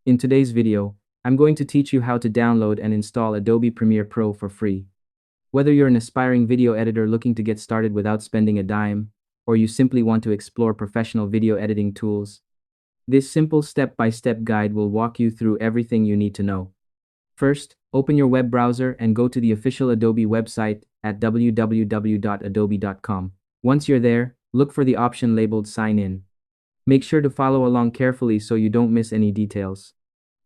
In today's video, I'm going to teach you how to download and install Adobe Premiere Pro for free. Whether you're an aspiring video editor looking to get started without spending a dime, or you simply want to explore professional video editing tools, this simple step-by-step guide will walk you through everything you need to know. First, open your web browser and go to the official Adobe website at www.adobe.com. Once you're there, look for the option labeled Sign In. Make sure to follow along carefully so you don't miss any details.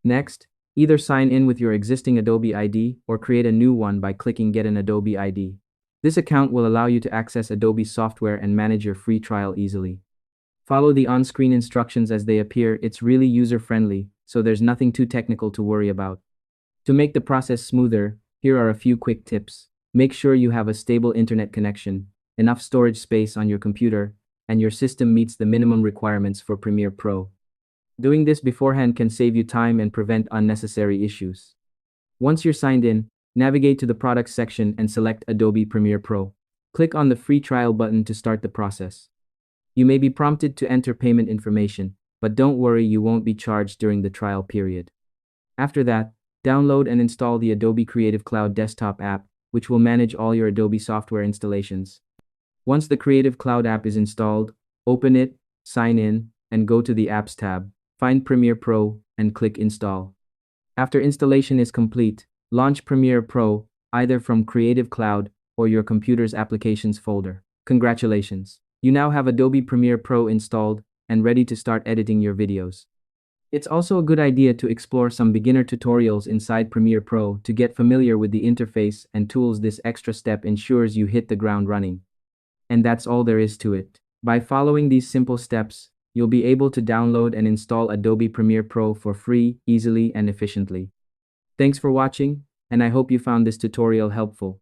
Next, either sign in with your existing Adobe ID or create a new one by clicking Get an Adobe ID. This account will allow you to access Adobe software and manage your free trial easily. Follow the on-screen instructions as they appear. It's really user-friendly, so there's nothing too technical to worry about. To make the process smoother, here are a few quick tips. Make sure you have a stable internet connection, enough storage space on your computer, and your system meets the minimum requirements for Premiere Pro. Doing this beforehand can save you time and prevent unnecessary issues. Once you're signed in, navigate to the Products section and select Adobe Premiere Pro. Click on the Free Trial button to start the process. You may be prompted to enter payment information, but don't worry, you won't be charged during the trial period. After that, download and install the Adobe Creative Cloud desktop app, which will manage all your Adobe software installations. Once the Creative Cloud app is installed, open it, sign in, and go to the Apps tab. Find Premiere Pro and click Install. After installation is complete, launch Premiere Pro either from Creative Cloud or your computer's Applications folder. Congratulations! You now have Adobe Premiere Pro installed and ready to start editing your videos. It's also a good idea to explore some beginner tutorials inside Premiere Pro to get familiar with the interface and tools. This extra step ensures you hit the ground running. And that's all there is to it. By following these simple steps, you'll be able to download and install Adobe Premiere Pro for free, easily and efficiently. Thanks for watching, and I hope you found this tutorial helpful.